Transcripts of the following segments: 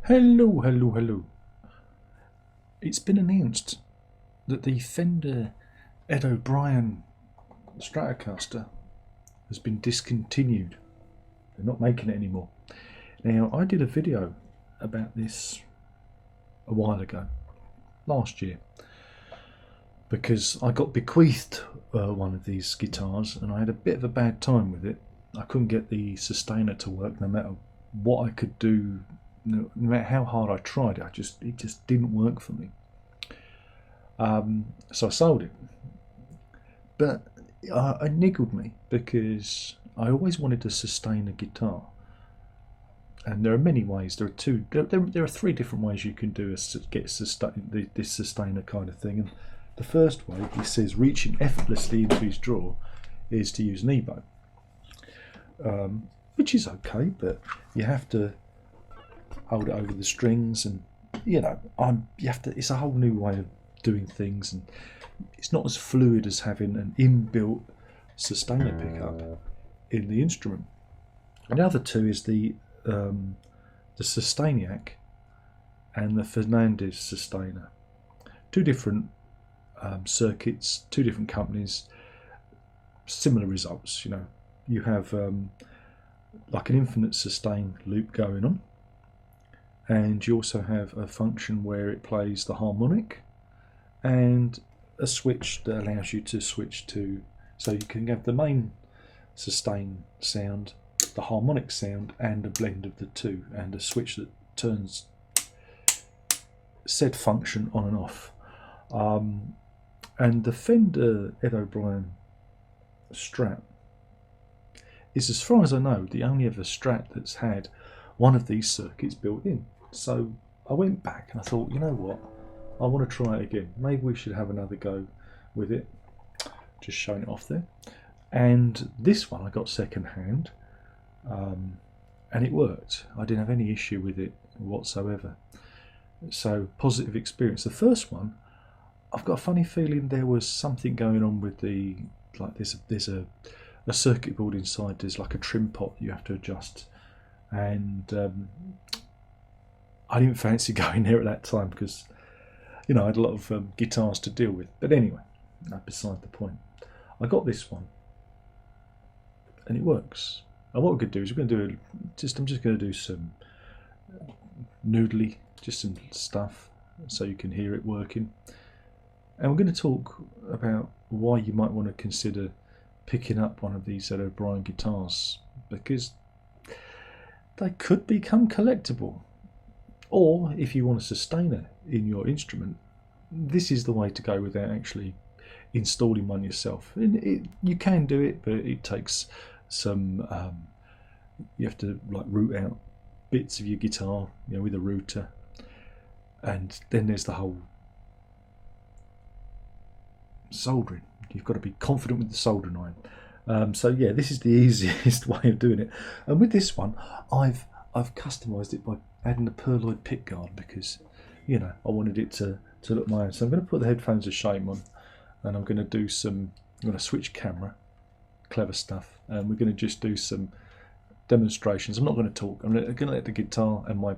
Hello, hello, hello. It's been announced that the Fender Ed O'Brien Stratocaster has been discontinued. They're not making it anymore. Now, I did a video about this a while ago, last year, because I got bequeathed one of these guitars and I had a bit of a bad time with it. I couldn't get the sustainer to work no matter what I could do, no matter how hard I tried. It just didn't work for me. So I sold it, but it niggled me because I always wanted to sustain a guitar, and there are many ways. There are three different ways you can do this sustainer kind of thing. And the first way, he says, reaching effortlessly into his drawer, is to use an EOB, which is okay, but you have to hold it over the strings, and you have to. It's a whole new way of doing things, and it's not as fluid as having an inbuilt sustainer pickup in the instrument. And the other two is the Sustainiac and the Fernandez sustainer. Two different circuits, two different companies, similar results. You have like an infinite sustain loop going on, and you also have a function where it plays the harmonic, and a switch that allows you to switch to, so you can have the main sustain sound, the harmonic sound, and a blend of the two, and a switch that turns said function on and off. And the Fender Ed O'Brien Strat is, as far as I know, the only other Strat that's had one of these circuits built in. So I went back and I thought, you know what, I want to try it again. Maybe we should have another go with it. Just showing it off there. And this one I got second hand, and it worked. I didn't have any issue with it whatsoever. So positive experience. The first one, I've got a funny feeling there was something going on with the, like there's a circuit board inside. There's like a trim pot you have to adjust, and I didn't fancy going there at that time because I had a lot of guitars to deal with. But anyway, that's beside the point. I got this one, and it works. And what we're going to do is I'm just going to do some noodly, just some stuff, so you can hear it working. And we're going to talk about why you might want to consider picking up one of these Ed O'Brien guitars, because they could become collectible. Or if you want a sustainer in your instrument, this is the way to go without actually installing one yourself. You can do it, but it takes some. You have to like root out bits of your guitar, with a router, and then there's the whole soldering. You've got to be confident with the soldering iron. So yeah, this is the easiest way of doing it. And with this one, I've customised it by adding a perloid pickguard because I wanted it to look my own. So I'm going to put the headphones of shame on, and I'm going to switch camera, clever stuff, and we're going to just do some demonstrations. I'm not going to talk. I'm going to let the guitar and my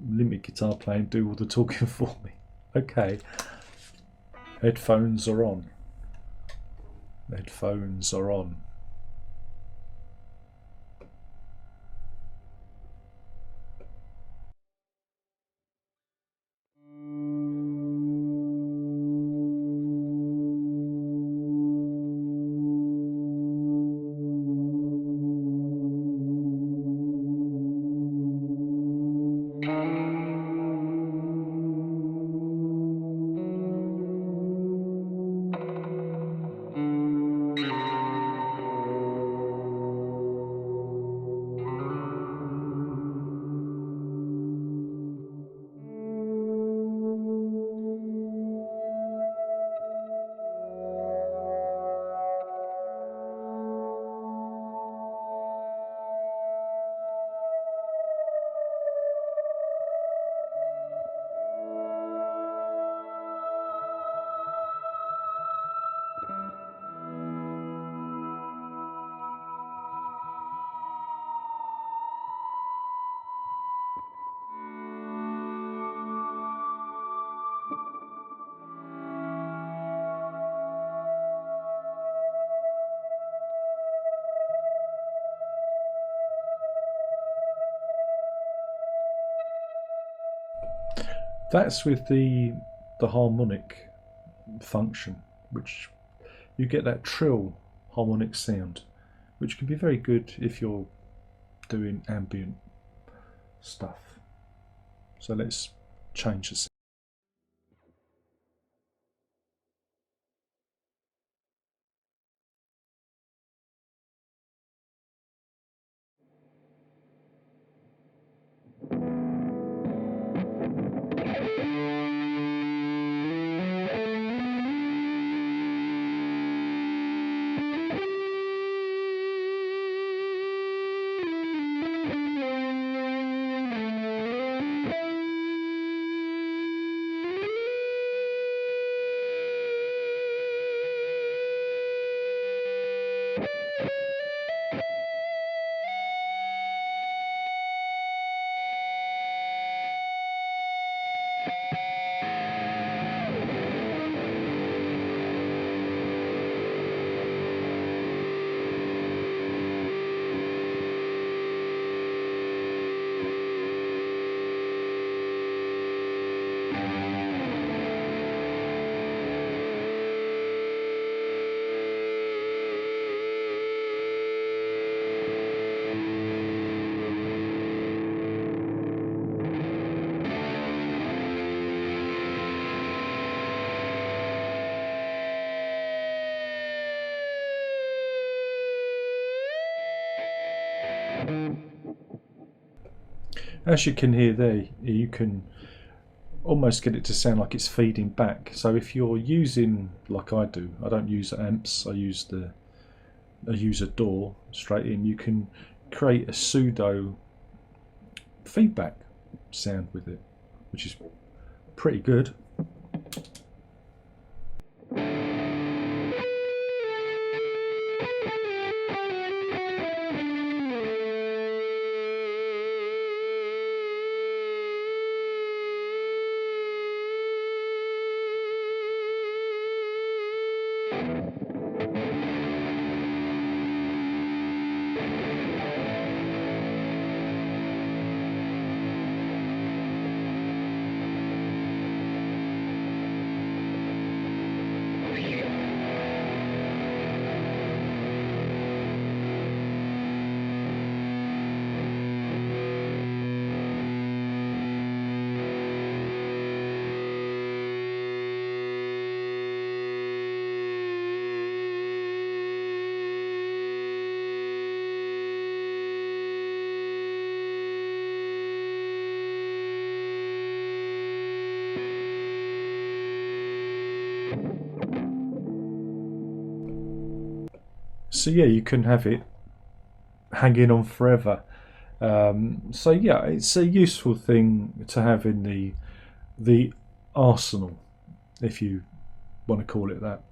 limited guitar playing do all the talking for me. Okay, headphones are on. Headphones are on. That's with the harmonic function, which you get that trill harmonic sound, which can be very good if you're doing ambient stuff. So let's change the sound. As you can hear there, you can almost get it to sound like it's feeding back. So if you're using, like I do, I don't use amps, I use a DAW straight in, you can create a pseudo feedback sound with it, which is pretty good. So yeah, you can have it hanging on forever. So yeah, it's a useful thing to have in the arsenal, if you want to call it that.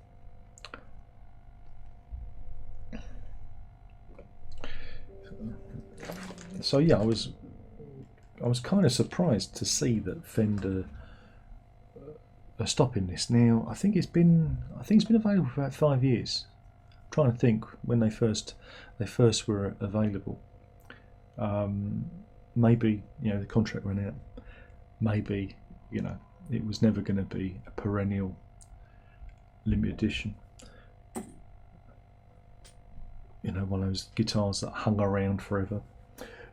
So yeah, I was kind of surprised to see that Fender are stopping this now. I think it's been available for about 5 years. I'm trying to think when they first were available. Maybe the contract ran out. Maybe it was never going to be a perennial limited edition. One of those guitars that hung around forever.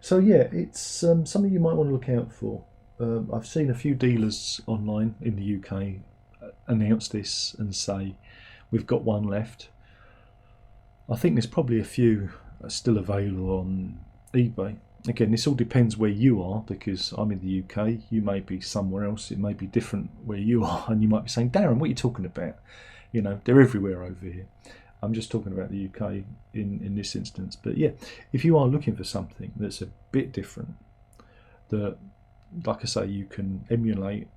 So yeah, it's something you might want to look out for. I've seen a few dealers online in the UK announce this and say we've got one left. I think there's probably a few still available on eBay. Again, this all depends where you are, because I'm in the UK, you may be somewhere else, it may be different where you are, and you might be saying, Darren, what are you talking about? They're everywhere over here. I'm just talking about the UK in this instance. But yeah, if you are looking for something that's a bit different, that, like I say, you can emulate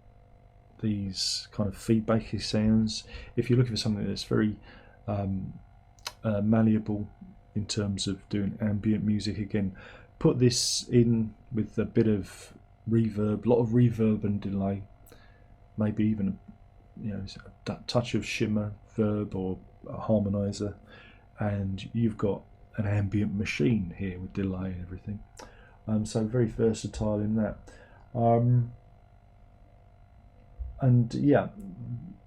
these kind of feedbacky sounds. If you're looking for something that's very malleable in terms of doing ambient music, again, put this in with a bit of reverb, a lot of reverb and delay, maybe even a touch of shimmer, verb, or a harmonizer, and you've got an ambient machine here with delay and everything. So very versatile in that. And yeah,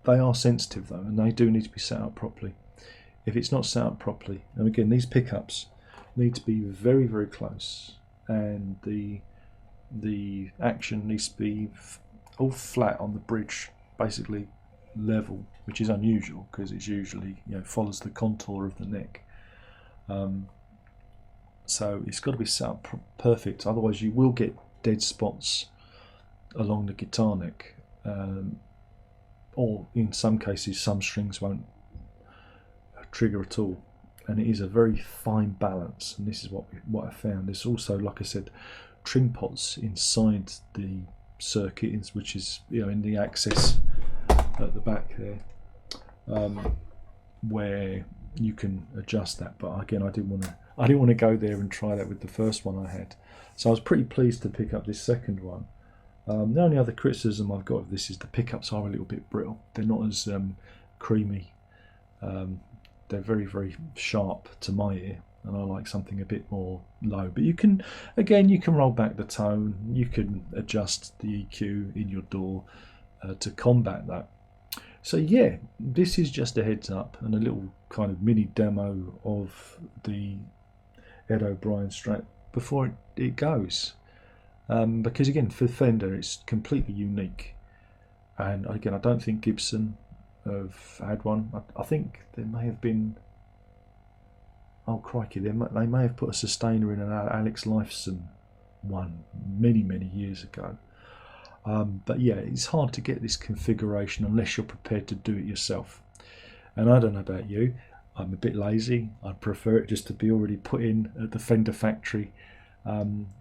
they are sensitive though, and they do need to be set up properly. If it's not set up properly, and again, these pickups need to be very, very close, and the action needs to be all flat on the bridge, basically level, which is unusual because it's usually, you know, follows the contour of the neck. So it's got to be set up perfect, otherwise you will get dead spots along the guitar neck, or in some cases some strings won't trigger at all, and it is a very fine balance. And this is what I found. There's also, like I said, trim pots inside the circuit, which is, you know, in the access at the back there, where you can adjust that. But again, I didn't want to go there and try that with the first one I had. So I was pretty pleased to pick up this second one. The only other criticism I've got of this is the pickups are a little bit brittle. They're not as creamy. They're very, very sharp to my ear, and I like something a bit more low. But you can roll back the tone, you can adjust the EQ in your DAW to combat that. So yeah, this is just a heads up and a little kind of mini demo of the Ed O'Brien Strat before it goes. Because again, for Fender, it's completely unique, and again, I don't think Gibson have had one. I think there may have been. Oh crikey! They may have put a sustainer in an Alex Lifeson one many years ago. But yeah, it's hard to get this configuration unless you're prepared to do it yourself. And I don't know about you, I'm a bit lazy. I'd prefer it just to be already put in at the Fender factory. In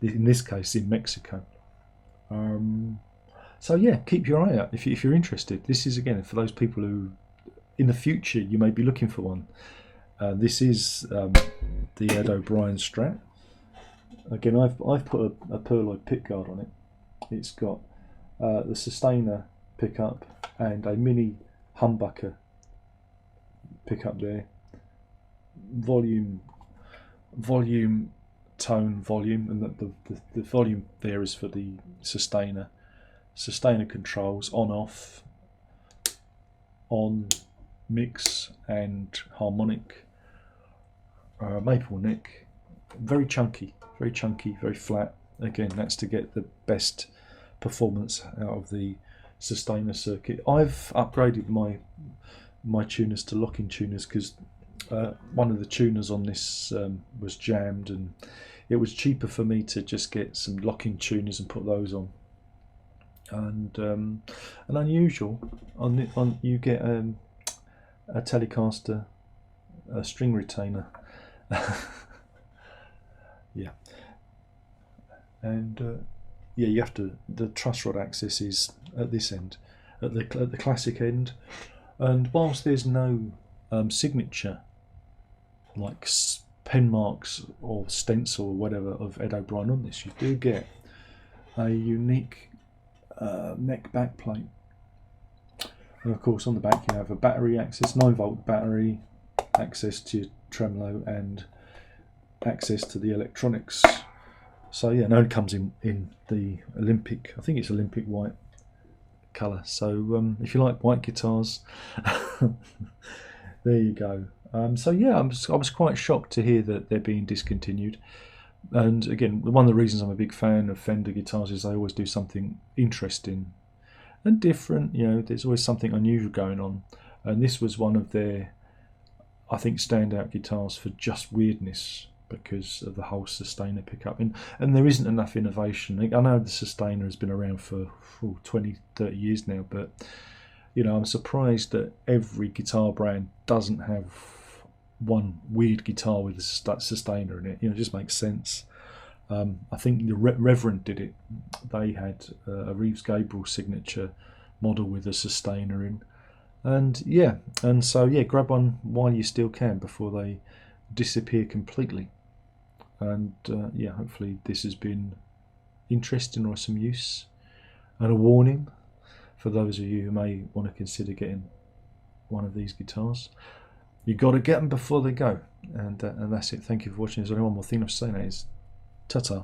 this case, in Mexico. So yeah, keep your eye out if you're interested. This is, again, for those people who in the future you may be looking for one. This is the Ed O'Brien Strat. Again, I've put a Perloy pickguard on it. It's got the sustainer pickup and a mini humbucker pickup there. Volume, tone, volume, and the volume there is for the sustainer. Sustainer controls on, off, on, mix, and harmonic. Maple neck, very chunky, very flat. Again, that's to get the best performance out of the sustainer circuit. I've upgraded my tuners to locking tuners because one of the tuners on this was jammed, and it was cheaper for me to just get some locking tuners and put those on. And an unusual on you get a Telecaster, a string retainer. Yeah, and yeah, you have to. The truss rod access is at this end, at the classic end, and whilst there's no signature like pen marks or stencil or whatever of Ed O'Brien on this, you do get a unique neck back plate. And of course, on the back you have a battery access, 9-volt battery, access to your tremolo, and access to the electronics. So yeah, and it comes in the Olympic, I think it's Olympic white colour. So if you like white guitars, there you go. So yeah, I was quite shocked to hear that they're being discontinued. And again, one of the reasons I'm a big fan of Fender guitars is they always do something interesting and different. You know, there's always something unusual going on. And this was one of their, I think, standout guitars for just weirdness, because of the whole sustainer pickup. And there isn't enough innovation. I know the sustainer has been around for 20, 30 years now, but you know, I'm surprised that every guitar brand doesn't have one weird guitar with a sustainer in it. You know, it just makes sense. I think the Reverend did it. They had a Reeves Gabriel signature model with a sustainer in. And yeah, so grab one while you still can before they disappear completely. And yeah, hopefully this has been interesting or some use, and a warning for those of you who may want to consider getting one of these guitars. You've got to get them before they go. And that's it. Thank you for watching. There's only one more thing I'm saying, that is ta-ta.